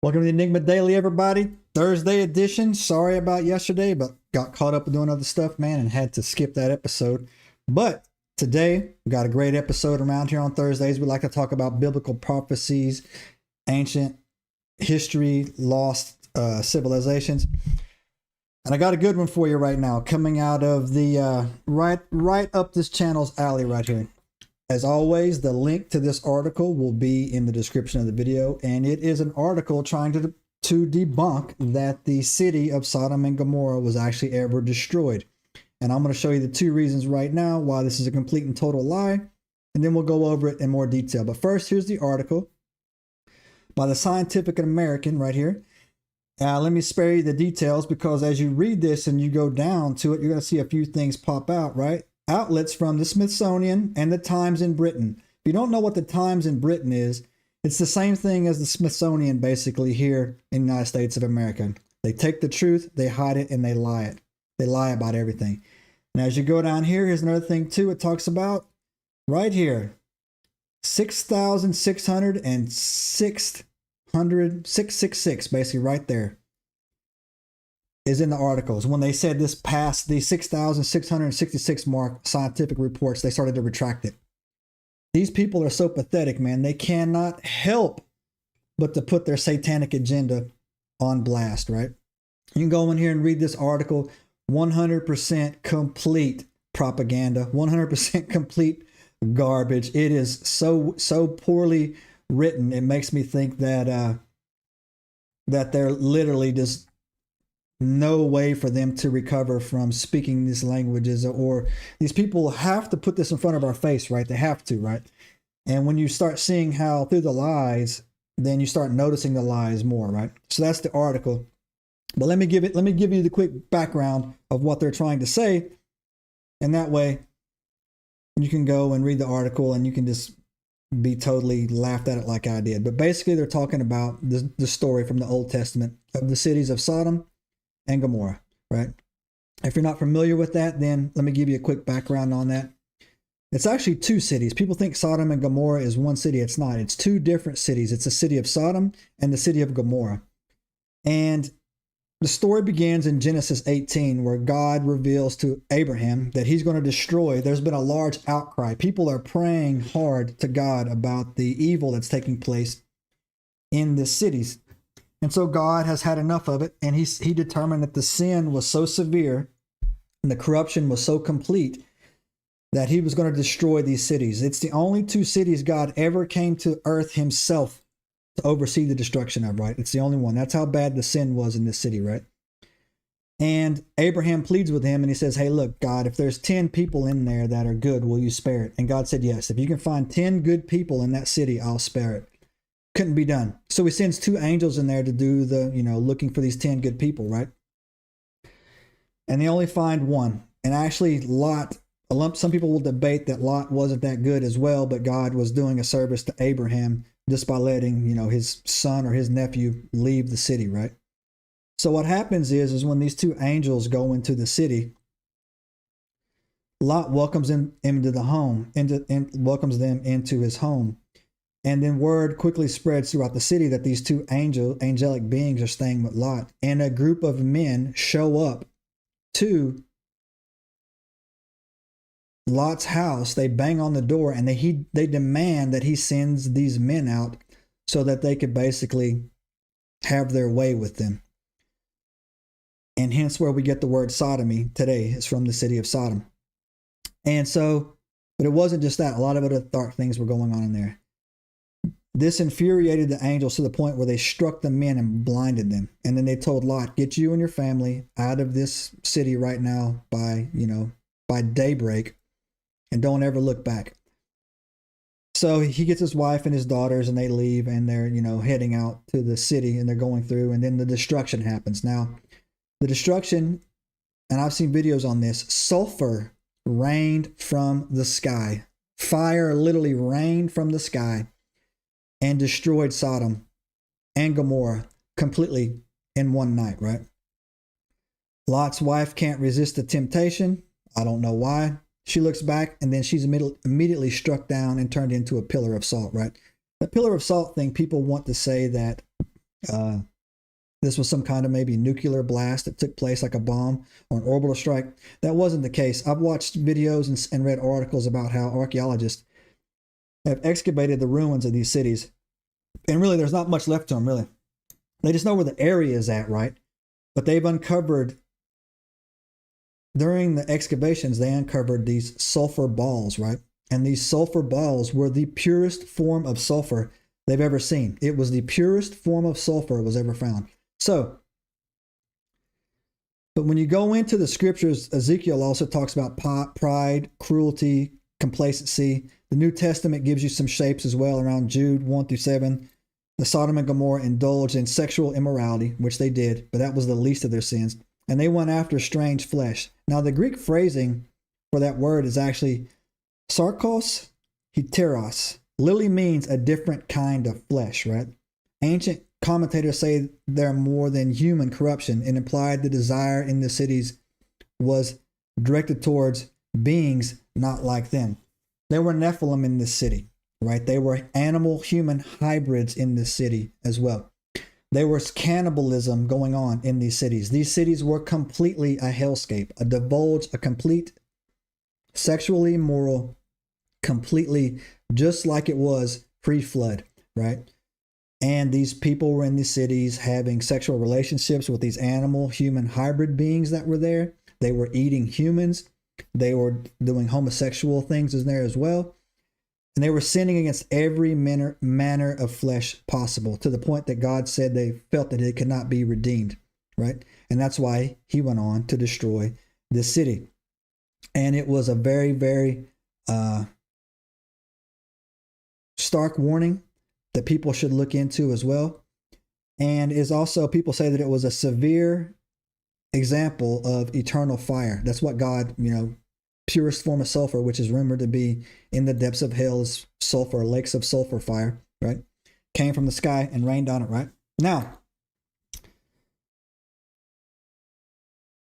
Welcome to the Enigma Daily, everybody. Thursday edition. Sorry about yesterday, but got caught up doing other stuff, man, and had to skip that episode. But today, we got a great episode around here on Thursdays. We like to talk about biblical prophecies, ancient history, lost civilizations. And I got a good one for you right now, coming out of the right up this channel's alley right here. As always, the link to this article will be in the description of the video, and it is an article trying to debunk that the city of Sodom and Gomorrah was actually ever destroyed. And I'm going to show you the two reasons right now why this is a complete and total lie, and then we'll go over it in more detail. But first, here's the article by the Scientific American right here. Let me spare you the details, because as you read this and you go down to it, you're going to see a few things pop out, right? Outlets from the Smithsonian and the Times in Britain. If you don't know what the Times in Britain is, it's the same thing as the Smithsonian basically here in the United States of America. They take the truth, they hide it, and they lie it. They lie about everything. And as you go down here, here's another thing too. It talks about right here, 666, basically right there, is in the articles. When they said this passed the 6,666 mark, scientific reports, they started to retract it. These people are so pathetic, man. They cannot help but to put their satanic agenda on blast, right? You can go in here and read this article. 100% complete propaganda, 100% complete garbage. It is so poorly written. It makes me think that that they're literally just no way for them to recover from speaking these languages, or these people have to put this in front of our face, right? They have to, right? And when you start seeing how through the lies, then you start noticing the lies more, right? So that's the article. But let me give you the quick background of what they're trying to say, and that way you can go and read the article and you can just be totally laughed at it like I did. But basically they're talking about the story from the Old Testament of the cities of Sodom and Gomorrah, right? If you're not familiar with that, then let me give you a quick background on that. It's actually two cities. People think Sodom and Gomorrah is one city. It's not. It's two different cities. It's the city of Sodom and the city of Gomorrah. And the story begins in Genesis 18, where God reveals to Abraham that he's going to destroy. There's been a large outcry. People are praying hard to God about the evil that's taking place in the cities. And so God has had enough of it, and he determined that the sin was so severe and the corruption was so complete that he was going to destroy these cities. It's the only two cities God ever came to earth himself to oversee the destruction of, right? It's the only one. That's how bad the sin was in this city, right? And Abraham pleads with him, and he says, hey, look, God, if there's 10 people in there that are good, will you spare it? And God said, yes. If you can find 10 good people in that city, I'll spare it. Couldn't be done. So he sends two angels in there to do the, looking for these 10 good people, right? And they only find one. And actually, Lot, some people will debate that Lot wasn't that good as well, but God was doing a service to Abraham just by letting, his son or his nephew leave the city, right? So what happens is when these two angels go into the city, Lot welcomes them into the home, welcomes them into his home. And then word quickly spreads throughout the city that these two angelic beings are staying with Lot. And a group of men show up to Lot's house. They bang on the door, and they demand that he sends these men out so that they could basically have their way with them. And hence where we get the word sodomy today is from the city of Sodom. And so, but it wasn't just that. A lot of other dark things were going on in there. This infuriated the angels to the point where they struck the men and blinded them. And then they told Lot, get you and your family out of this city right now by daybreak, and don't ever look back. So he gets his wife and his daughters, and they leave, and they're, heading out to the city, and they're going through, and then the destruction happens. Now, the destruction, and I've seen videos on this, sulfur rained from the sky. Fire literally rained from the sky and destroyed Sodom and Gomorrah completely in one night, right? Lot's wife can't resist the temptation. I don't know why. She looks back, and then she's immediately struck down and turned into a pillar of salt, right? The pillar of salt thing, people want to say that This was some kind of maybe nuclear blast that took place, like a bomb or an orbital strike. That wasn't the case. I've watched videos and read articles about how archaeologists have excavated the ruins of these cities. And really, there's not much left to them, really. They just know where the area is at, right? But they've uncovered, during the excavations, they uncovered these sulfur balls, right? And these sulfur balls were the purest form of sulfur they've ever seen. It was the purest form of sulfur was ever found. So, but when you go into the scriptures, Ezekiel also talks about pride, cruelty, complacency. The New Testament gives you some shapes as well around Jude 1-7. The Sodom and Gomorrah indulged in sexual immorality, which they did, but that was the least of their sins. And they went after strange flesh. Now, the Greek phrasing for that word is actually sarkos heteros. Literally means a different kind of flesh, right? Ancient commentators say they're more than human corruption, and implied the desire in the cities was directed towards beings not like them. There were Nephilim in this city, right? They were animal-human hybrids in this city as well. There was cannibalism going on in these cities. These cities were completely a hellscape, a divulge, a complete sexually immoral, completely just like it was pre-flood, right? And these people were in these cities having sexual relationships with these animal-human hybrid beings that were there. They were eating humans. They were doing homosexual things in there as well. And they were sinning against every manner of flesh possible, to the point that God said they felt that it could not be redeemed, right? And that's why he went on to destroy this city. And it was a very, very stark warning that people should look into as well. And is also, people say that it was a severe example of eternal fire. That's what God, purest form of sulfur, which is rumored to be in the depths of hell, is sulfur, lakes of sulfur fire, right? Came from the sky and rained on it, right? Now,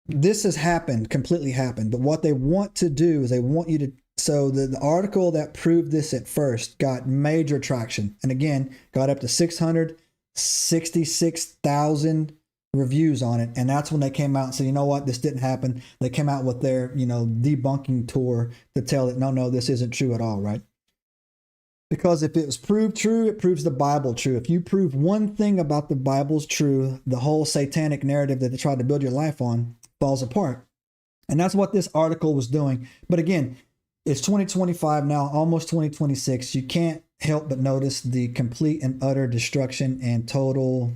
this has happened, completely happened. But what they want to do is they want you to, so the article that proved this at first got major traction. And again, got up to 666,000 reviews on it. And that's when they came out and said, you know what, this didn't happen. They came out with their, debunking tour to tell that, no, this isn't true at all, right? Because if it was proved true, it proves the Bible true. If you prove one thing about the Bible's true, the whole satanic narrative that they tried to build your life on falls apart. And that's what this article was doing. But again, it's 2025 now, almost 2026. You can't help but notice the complete and utter destruction and total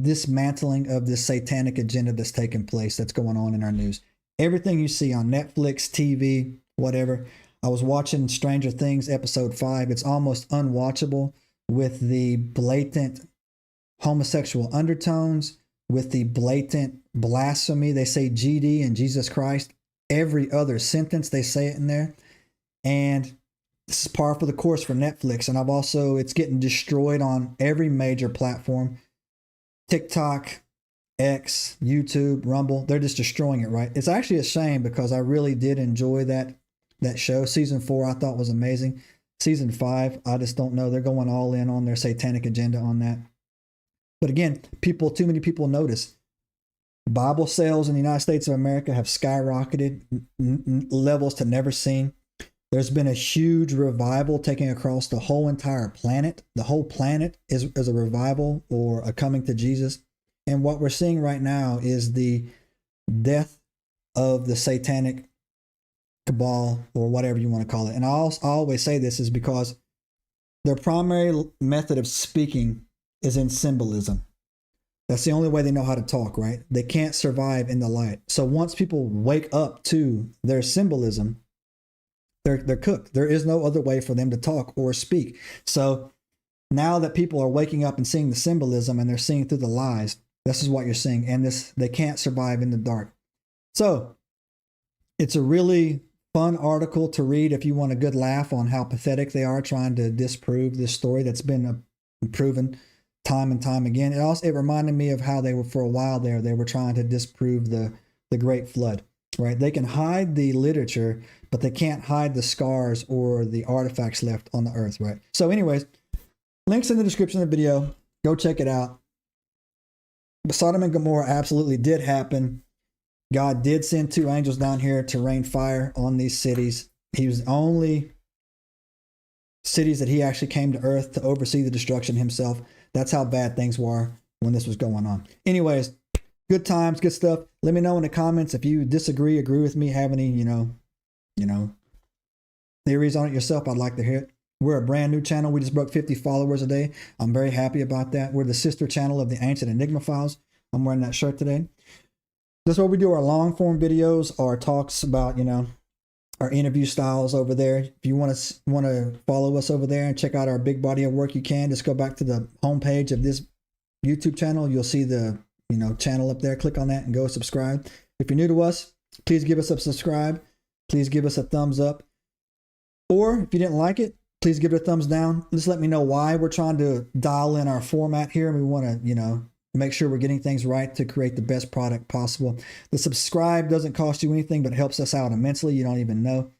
dismantling of this satanic agenda that's taking place, that's going on in our news. Everything you see on Netflix, TV, whatever. I was watching Stranger Things episode 5. It's almost unwatchable with the blatant homosexual undertones, with the blatant blasphemy. They say GD and Jesus Christ. Every other sentence they say it in there. And this is par for the course for Netflix. And it's getting destroyed on every major platform. TikTok, X, YouTube, Rumble. They're just destroying it, right? It's actually a shame, because I really did enjoy that show. Season 4 I thought was amazing. Season 5, I just don't know. They're going all in on their satanic agenda on that. But again, too many people notice. Bible sales in the United States of America have skyrocketed levels to never seen. There's been a huge revival taking across the whole entire planet. The whole planet is a revival or a coming to Jesus. And what we're seeing right now is the death of the satanic cabal, or whatever you want to call it. And I always say this is because their primary method of speaking is in symbolism. That's the only way they know how to talk, right? They can't survive in the light. So once people wake up to their symbolism, they're cooked. There is no other way for them to talk or speak. So now that people are waking up and seeing the symbolism, and they're seeing through the lies, this is what you're seeing. And they can't survive in the dark. So it's a really fun article to read if you want a good laugh on how pathetic they are trying to disprove this story that's been proven time and time again. It reminded me of how they were, for a while there, they were trying to disprove the Great Flood, right? They can hide the literature, but they can't hide the scars or the artifacts left on the earth, right? So anyways, links in the description of the video. Go check it out. But Sodom and Gomorrah absolutely did happen. God did send 2 angels down here to rain fire on these cities. He was the only cities that he actually came to earth to oversee the destruction himself. That's how bad things were when this was going on. Anyways, good times, good stuff. Let me know in the comments if you disagree, agree with me, have any, you know, theories on it yourself. I'd like to hear it. We're a brand new channel. We just broke 50 followers a day. I'm very happy about that. We're the sister channel of the Ancient Enigma Files. I'm wearing that shirt today. That's where we do our long form videos, our talks about, you know, our interview styles over there. If you want to follow us over there and check out our big body of work, you can just go back to the homepage of this YouTube channel. You'll see the, you know, channel up there. Click on that and go subscribe. If you're new to us, please give us a subscribe. Please give us a thumbs up. Or if you didn't like it, please give it a thumbs down. Just let me know why. We're trying to dial in our format here. We want to, you know, make sure we're getting things right to create the best product possible. The subscribe doesn't cost you anything, but it helps us out immensely. You don't even know.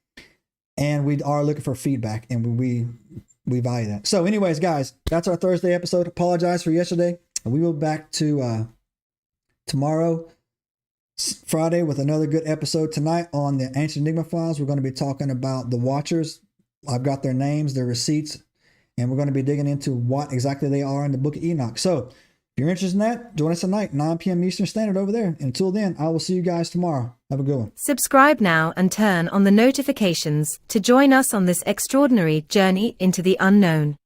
And we are looking for feedback, and we value that. So anyways, guys, that's our Thursday episode. Apologize for yesterday. We will be back to tomorrow, Friday, with another good episode. Tonight on the Ancient Enigma Files, we're going to be talking about the Watchers. I've got their names, their receipts, and we're going to be digging into what exactly they are in the Book of Enoch. So if you're interested in that, join us tonight, 9 p.m. Eastern Standard over there. Until then, I will see you guys tomorrow. Have a good one. Subscribe now and turn on the notifications to join us on this extraordinary journey into the unknown.